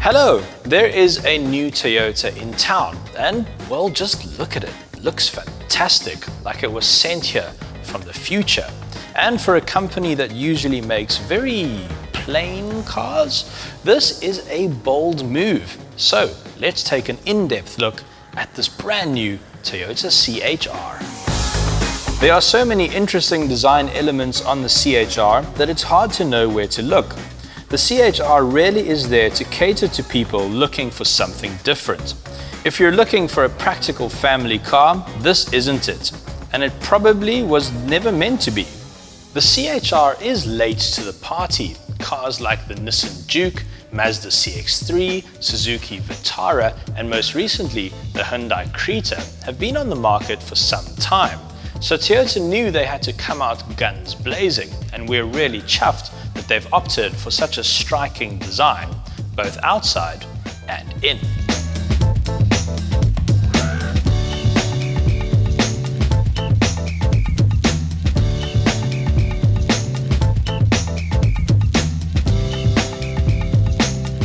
Hello, there is a new Toyota in town and, well, just look at it. It looks fantastic, like it was sent here from the future. And for a company that usually makes very plain cars, this is a bold move. So let's take an in-depth look at this brand new Toyota CHR. There are so many interesting design elements on the CHR that it's hard to know where to look. The CHR really is there to cater to people looking for something different. If you're looking for a practical family car, this isn't it, and it probably was never meant to be. The CHR is late to the party. Cars like the Nissan Juke, Mazda CX-3, Suzuki Vitara, and most recently the Hyundai Creta have been on the market for some time. So Toyota knew they had to come out guns blazing, and we're really chuffed that they've opted for such a striking design, both outside and in.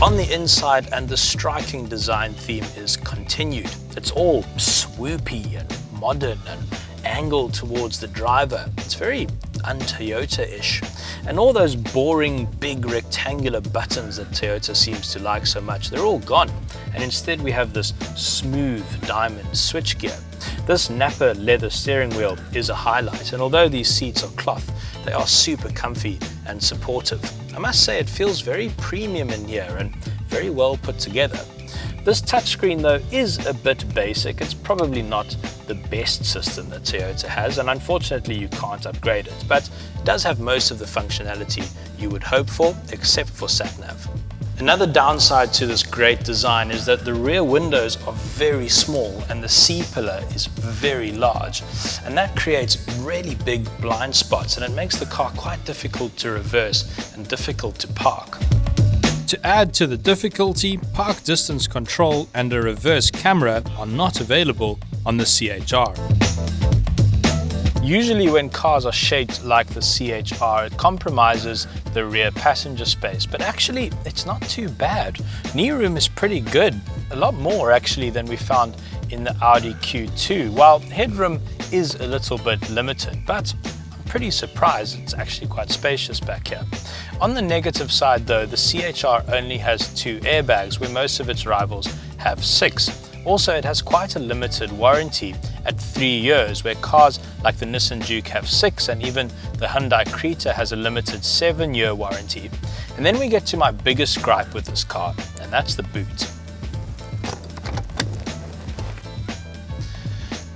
On the inside, and the striking design theme is continued. It's all swoopy and modern and angled towards the driver. It's very un-Toyota-ish. And all those boring big rectangular buttons that Toyota seems to like so much, they're all gone. And instead we have this smooth diamond switchgear. This Napa leather steering wheel is a highlight, and although these seats are cloth, they are super comfy and supportive. I must say it feels very premium in here and very well put together. This touchscreen though is a bit basic. It's probably not the best system that Toyota has, and unfortunately you can't upgrade it, but it does have most of the functionality you would hope for, except for sat-nav. Another downside to this great design is that the rear windows are very small and the C-pillar is very large, and that creates really big blind spots, and it makes the car quite difficult to reverse and difficult to park. To add to the difficulty, park distance control and a reverse camera are not available on the CHR. Usually when cars are shaped like the CHR, it compromises the rear passenger space, but actually it's not too bad. Knee room is pretty good, a lot more actually than we found in the Audi Q2, while headroom is a little bit limited, but I'm pretty surprised it's actually quite spacious back here. On the negative side though, the CHR only has 2 airbags where most of its rivals have 6. Also, it has quite a limited warranty at 3 years, where cars like the Nissan Juke have 6, and even the Hyundai Creta has a limited 7-year warranty. And then we get to my biggest gripe with this car, and that's the boot.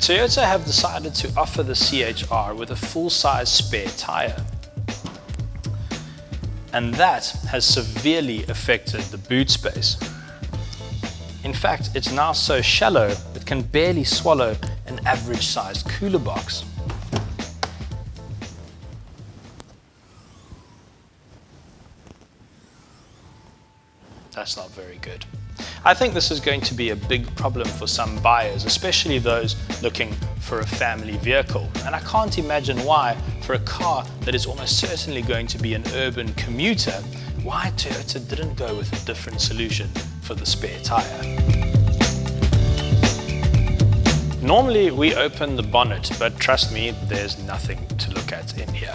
Toyota have decided to offer the CHR with a full-size spare tire, and that has severely affected the boot space. In fact, it's now so shallow it can barely swallow an average-sized cooler box. That's not very good. I think this is going to be a big problem for some buyers, especially those looking for a family vehicle. And I can't imagine why, for a car that is almost certainly going to be an urban commuter, why Toyota didn't go with a different solution for the spare tire. Normally we open the bonnet, but trust me, there's nothing to look at in here.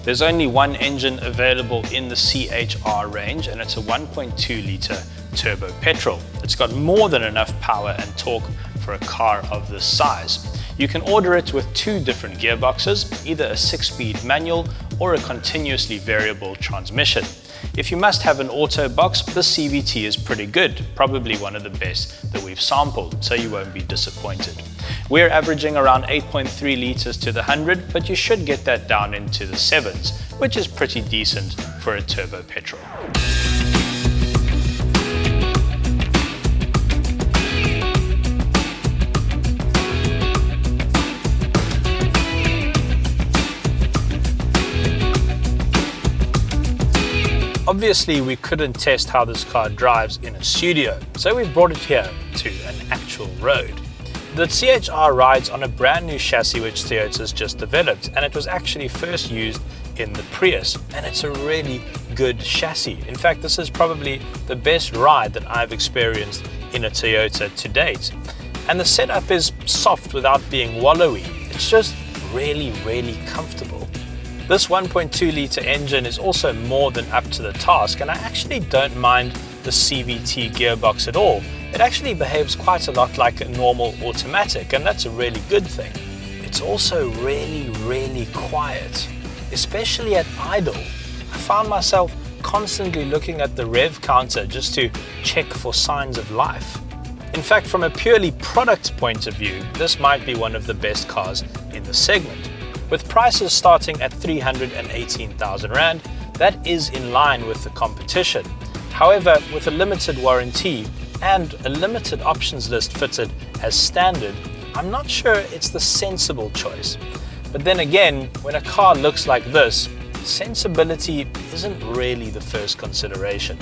There's only one engine available in the CHR range, and it's a 1.2 litre turbo petrol. It's got more than enough power and torque for a car of this size. You can order it with 2 different gearboxes, either a 6-speed manual or a continuously variable transmission. If you must have an auto box, the CVT is pretty good, probably one of the best that we've sampled, so you won't be disappointed. We're averaging around 8.3 litres to the 100, but you should get that down into the 7s, which is pretty decent for a turbo petrol. Obviously, we couldn't test how this car drives in a studio, so we brought it here to an actual road. The CHR rides on a brand new chassis which Toyota's just developed, and it was actually first used in the Prius, and it's a really good chassis. In fact, this is probably the best ride that I've experienced in a Toyota to date. And the setup is soft without being wallowy. It's just really, really comfortable. This 1.2 litre engine is also more than up to the task, and I actually don't mind the CVT gearbox at all. It actually behaves quite a lot like a normal automatic, and that's a really good thing. It's also really, really quiet, especially at idle. I found myself constantly looking at the rev counter just to check for signs of life. In fact, from a purely product point of view, this might be one of the best cars in the segment. With prices starting at 318,000 Rand, that is in line with the competition. However, with a limited warranty and a limited options list fitted as standard, I'm not sure it's the sensible choice. But then again, when a car looks like this, sensibility isn't really the first consideration.